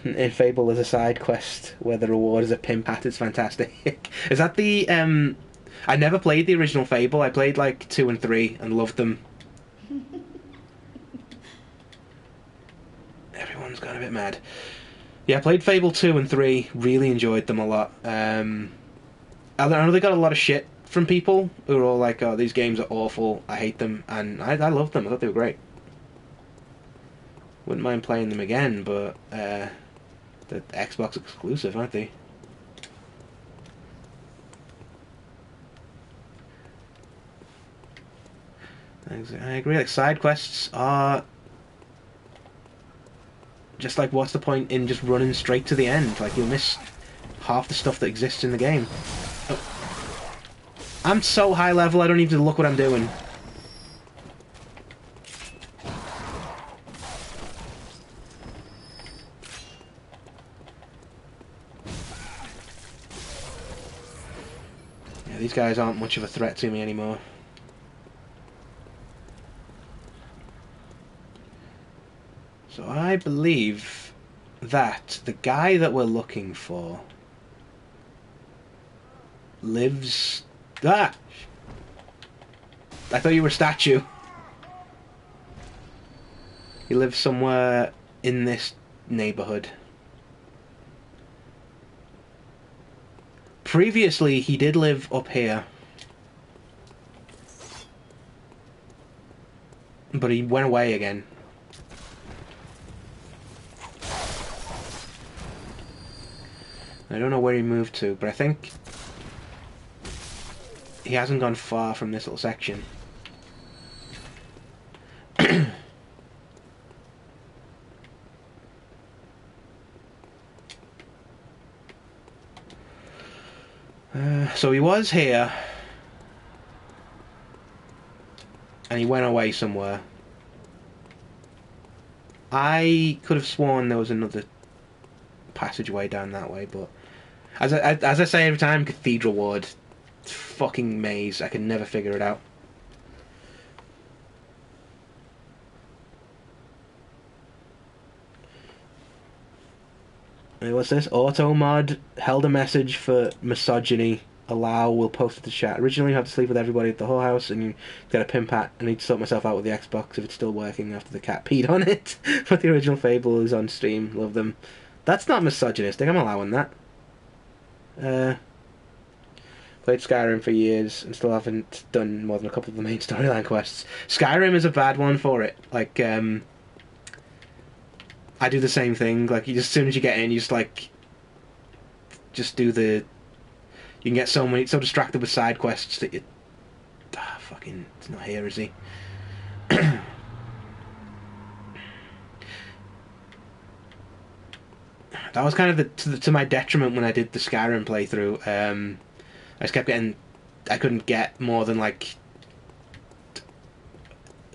in Fable there's a side quest where the reward is a pimp hat. It's fantastic. Is that the I never played the original Fable. I played like 2 and 3 and loved them. Everyone's gone a bit mad. Yeah, I played Fable 2 and 3, really enjoyed them a lot. I know they got a lot of shit from people who are all like, oh, these games are awful, I hate them, and I loved them, I thought they were great. Wouldn't mind playing them again, but they're Xbox exclusive, aren't they? I agree, like, side quests are just like, what's the point in just running straight to the end? Like, you'll miss half the stuff that exists in the game. Oh. I'm so high level, I don't even look what I'm doing. Yeah, these guys aren't much of a threat to me anymore. So I believe that the guy that we're looking for lives... Ah! I thought you were a statue. He lives somewhere in this neighborhood. Previously, he did live up here. But he went away again. I don't know where he moved to, but I think he hasn't gone far from this little section. So he was here, and he went away somewhere. I could have sworn there was another passageway down that way, but as I say every time, Cathedral Ward, fucking maze. I can never figure it out. Hey, what's this? Auto mod held a message for misogyny. Allow will post it to chat. Originally, you have to sleep with everybody at the whole house, and you get a pimp hat. I need to sort myself out with the Xbox if it's still working after the cat peed on it. But the original Fable is on Steam. Love them. That's not misogynistic. I'm allowing that. Played Skyrim for years and still haven't done more than a couple of the main storyline quests. Skyrim is a bad one for it. Like, I do the same thing. Like, as soon as you get in, you just like, just do the. You can get so distracted with side quests that you. Fucking, it's not here, is he? That was kind of to my detriment when I did the Skyrim playthrough. I just kept getting... I couldn't get more than, like,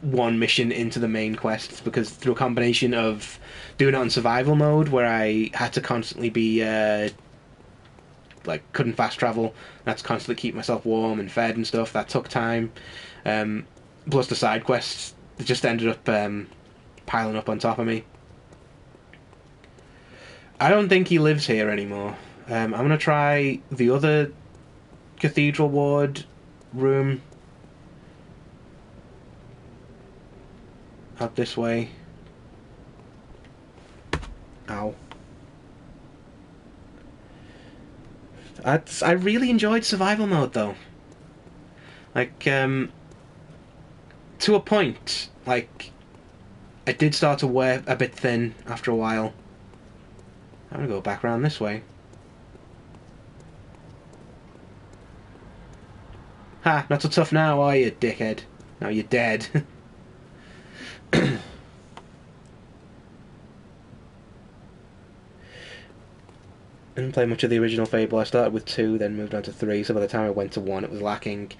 one mission into the main quests, because through a combination of doing it on survival mode, where I had to constantly be, like, couldn't fast travel, I had to constantly keep myself warm and fed and stuff, that took time. Plus the side quests, they just ended up piling up on top of me. I don't think he lives here anymore. I'm going to try the other Cathedral Ward room. Out this way. Ow. I really enjoyed survival mode, though. Like, to a point. Like, it did start to wear a bit thin after a while. I'm gonna go back around this way. Ha! Not so tough now, are you, dickhead? Now you're dead. I didn't play much of the original Fable. I started with 2, then moved on to 3, so by the time I went to 1 it was lacking.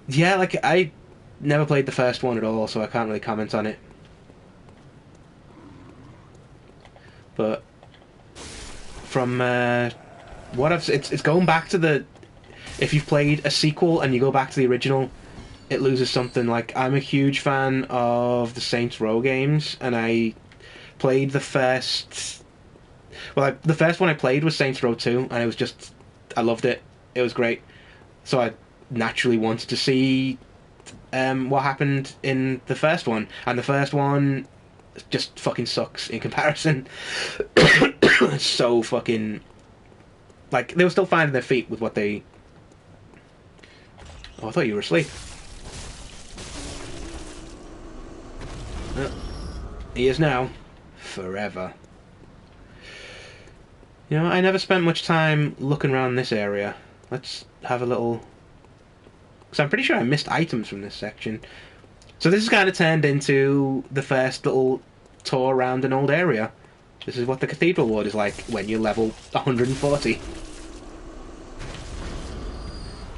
Yeah, like, I never played the first one at all, so I can't really comment on it. But from what it's going back to the... If you've played a sequel and you go back to the original, it loses something. Like, I'm a huge fan of the Saints Row games, and I played the first. Well, the first one I played was Saints Row 2, and it was just. I loved it. It was great. So I naturally wanted to see what happened in the first one. And the first one just fucking sucks in comparison. It's so fucking. Like, they were still finding their feet with what they. Oh, I thought you were asleep. He is now. Forever. You know, I never spent much time looking around this area. Let's have a little... Because I'm pretty sure I missed items from this section. So this is kind of turned into the first little tour around an old area. This is what the Cathedral Ward is like when you're level 140.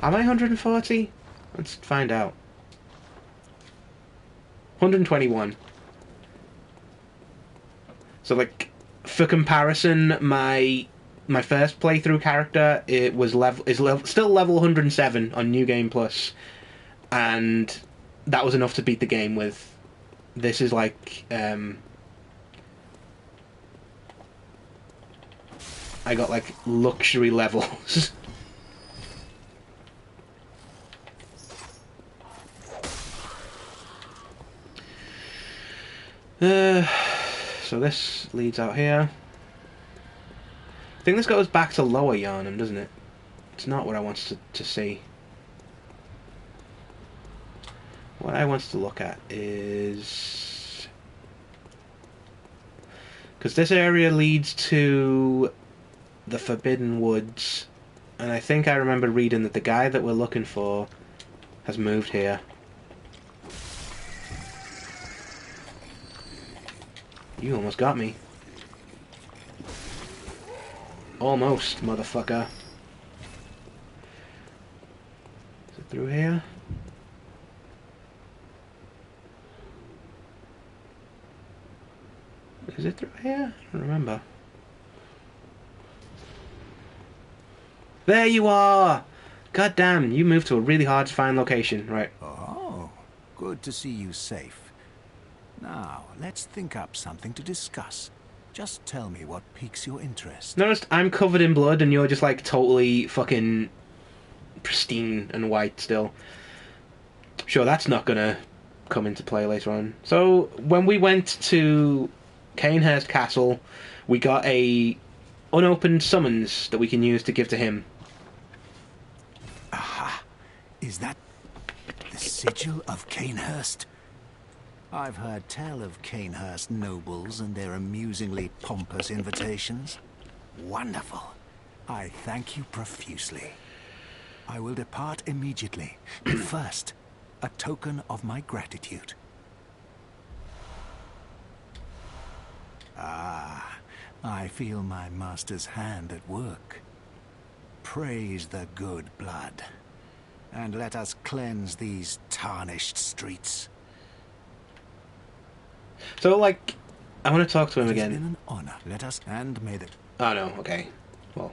Am I 140? Let's find out. 121. So, like, for comparison, my first playthrough character still level 107 on New Game Plus, and that was enough to beat the game with. This is like I got like luxury levels. So this leads out here. I think this goes back to Lower Yarnum, doesn't it? It's not what I wanted to see. What I want to look at is... Because this area leads to the Forbidden Woods, and I think I remember reading that the guy that we're looking for has moved here. You almost got me. Almost, motherfucker. Is it through here? Is it through here? I don't remember. There you are! God damn, you moved to a really hard to find location, right? Oh, good to see you safe. Now, let's think up something to discuss. Just tell me what piques your interest. Noticed I'm covered in blood and you're just like totally fucking pristine and white still. Sure, that's not gonna come into play later on. So, when we went to Canehurst Castle, we got a unopened summons that we can use to give to him. Aha! Is that the sigil of Canehurst? I've heard tell of Canehurst nobles and their amusingly pompous invitations. Wonderful. I thank you profusely. I will depart immediately. But first, a token of my gratitude. Ah, I feel my master's hand at work. Praise the good blood, and let us cleanse these tarnished streets. So, like, I want to talk to him again. It's been an honor. Let us, and may the... Oh, no, okay. Well,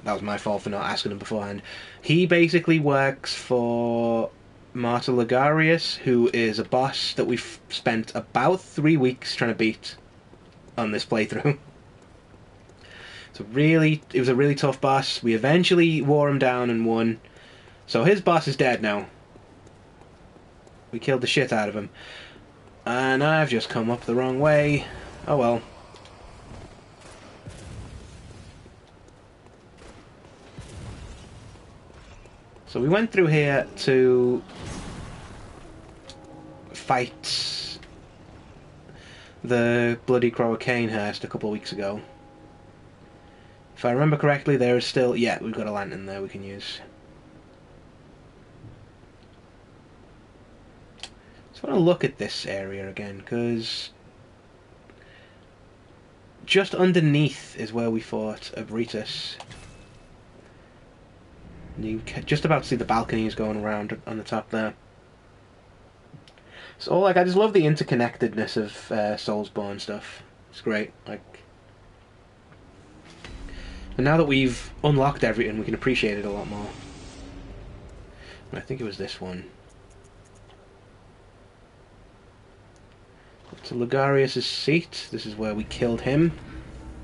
that was my fault for not asking him beforehand. He basically works for Marta Ligarius, who is a boss that we've spent about 3 weeks trying to beat on this playthrough. It was a really tough boss. We eventually wore him down and won. So his boss is dead now. We killed the shit out of him. And I've just come up the wrong way. Oh well. So we went through here to fight the Bloody Crow of Canehurst a couple of weeks ago. If I remember correctly, there is still... Yeah, we've got a lantern there we can use. I want to look at this area again, because just underneath is where we fought Abritus. You can just about see the balconies going around on the top there. So, like, I just love the interconnectedness of Soulsborne stuff. It's great. Like, and now that we've unlocked everything, we can appreciate it a lot more. I think it was this one. to Lugarius' seat. This is where we killed him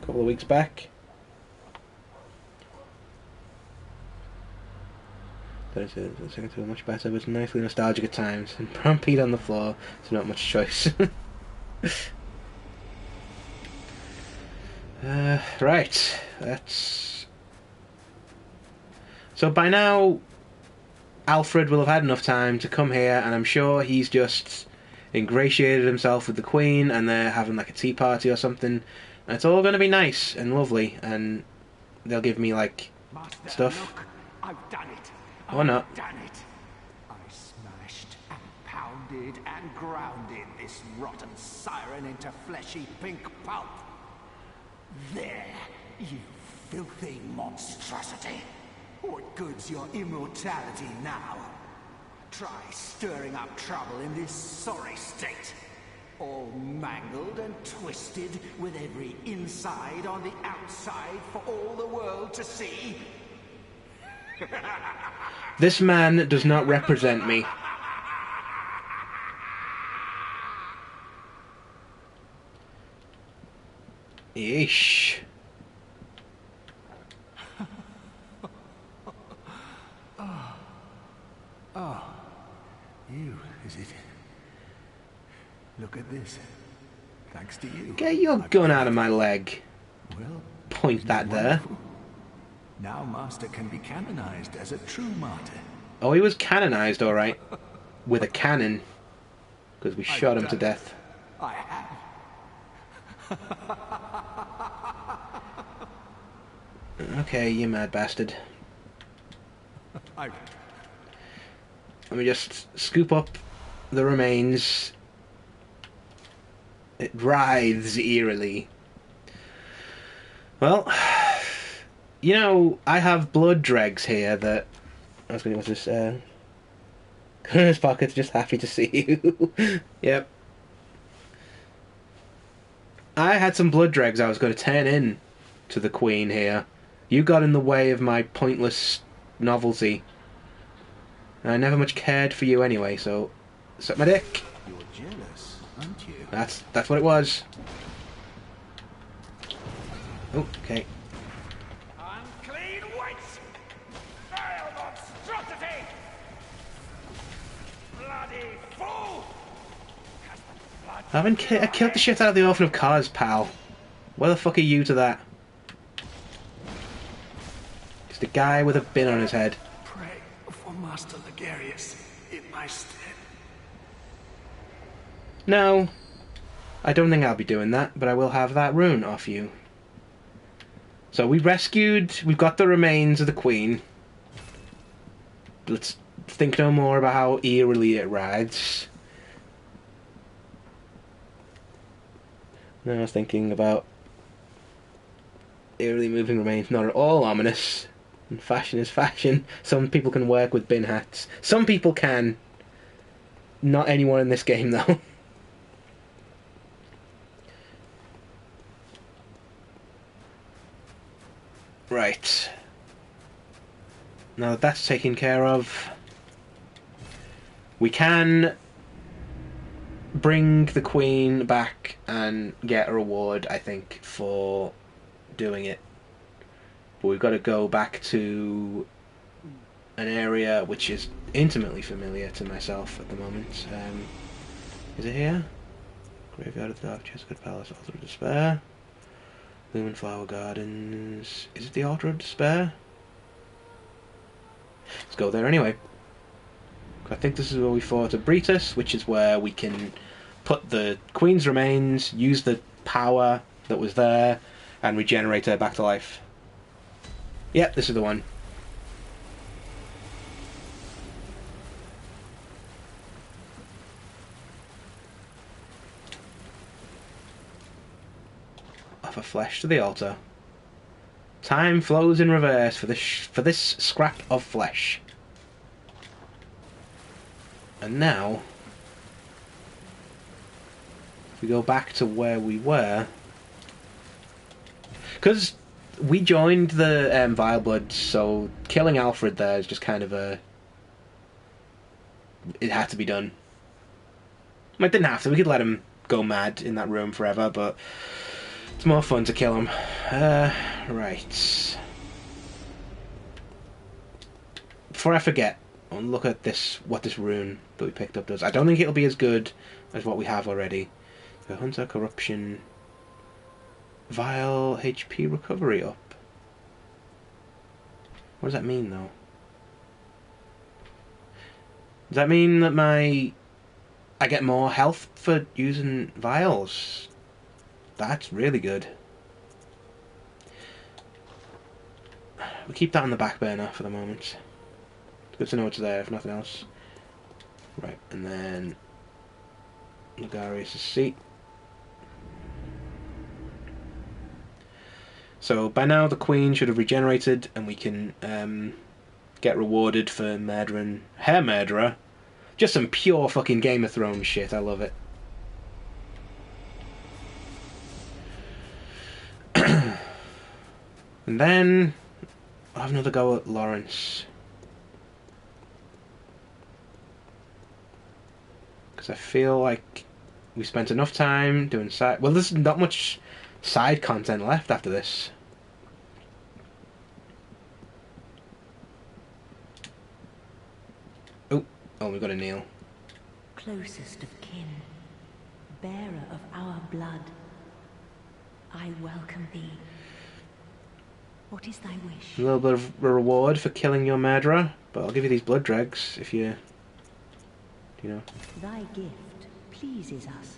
a couple of weeks back. But it's much better, but it's nicely nostalgic at times. And brown peat on the floor, so not much choice. Right, that's... So by now, Alfred will have had enough time to come here, and I'm sure he's just ingratiated himself with the Queen, and they're having like a tea party or something. And it's all going to be nice and lovely, and they'll give me like Master, stuff. Look, I've done it. Or not. I've done it. I smashed and pounded and grounded this rotten siren into fleshy pink pulp. There, you filthy monstrosity. What good's your immortality now? Try stirring up trouble in this sorry state. All mangled and twisted, with every inside on the outside for all the world to see. This man does not represent me. Yeesh. You, is it? Look at this. Thanks to you. Get your gun out of my leg. Well, Point that there. wonderful. Now Master can be canonized as a true martyr. Oh, he was canonized, alright. With a cannon. Because we I've shot him done to it. death. I have. Okay, you mad bastard. I... Let me just scoop up the remains. It writhes eerily. Well, you know, I have blood dregs here that... I was going to just, in his pocket's just happy to see you. Yep. I had some blood dregs I was going to turn in to the Queen here. You got in the way of my pointless novelty. I never much cared for you anyway, so... Suck my dick. You're jealous, aren't you? That's what it was. Oh, okay. Unclean whites! Vile monstrosity! Bloody fool! I killed the shit out of the Orphan of Cars, pal. Where the fuck are you to that? Just a guy with a bin on his head. Pray for Master Ligarius in my stead. No. I don't think I'll be doing that, but I will have that rune off you. So we've got the remains of the Queen. Let's think no more about how eerily it writhes. Now I was thinking about eerily moving remains, not at all ominous. And fashion is fashion. Some people can work with bin hats. Some people can. Not anyone in this game, though. Right. Now that that's taken care of, we can bring the Queen back and get a reward, I think, for doing it. But we've got to go back to an area which is intimately familiar to myself at the moment. Is it here? Graveyard of the Dark Chestwood Palace, Altar of Despair. Bloom and Flower Gardens. Is it the Altar of Despair? Let's go there anyway. I think this is where we fought Abritus, which is where we can put the Queen's remains, use the power that was there, and regenerate her back to life. Yep, this is the one. Offer flesh to the altar. Time flows in reverse for this scrap of flesh. And now, if we go back to where we were, because we joined the Vile Bloods, so killing Alfred there is just kind of a... It had to be done. Well, it didn't have to. We could let him go mad in that room forever, but it's more fun to kill him. Right. Before I forget, I'll look at this, what this rune that we picked up does. I don't think it'll be as good as what we have already. The Hunter Corruption, Vile HP Recovery up. What does that mean, though? Does that mean that I get more health for using vials? That's really good. We'll keep that on the back burner for the moment. It's good to know it's there, if nothing else. Right, and then Lugarius' seat. So by now the Queen should have regenerated, and we can get rewarded for murdering her murderer. Just some pure fucking Game of Thrones shit. I love it. And then I'll have another go at Lawrence. Because I feel like we spent enough time doing side... Well, there's not much side content left after this. Oh, we've got a kneel. Closest of kin, bearer of our blood, I welcome thee. What is thy wish? A little bit of a reward for killing your murderer, but I'll give you these blood dregs if you... You know. Thy gift pleases us.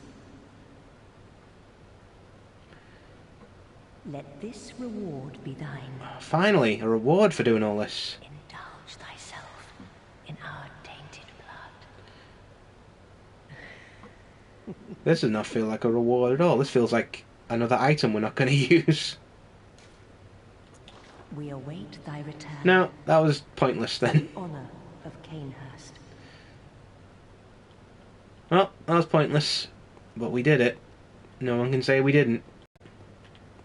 Let this reward be thine. Finally, a reward for doing all this. Indulge thyself in our tainted blood. This does not feel like a reward at all. This feels like another item we're not going to use. We await thy return. No, that was pointless then. The honor of Canehurst. Well, that was pointless. But we did it. No one can say we didn't.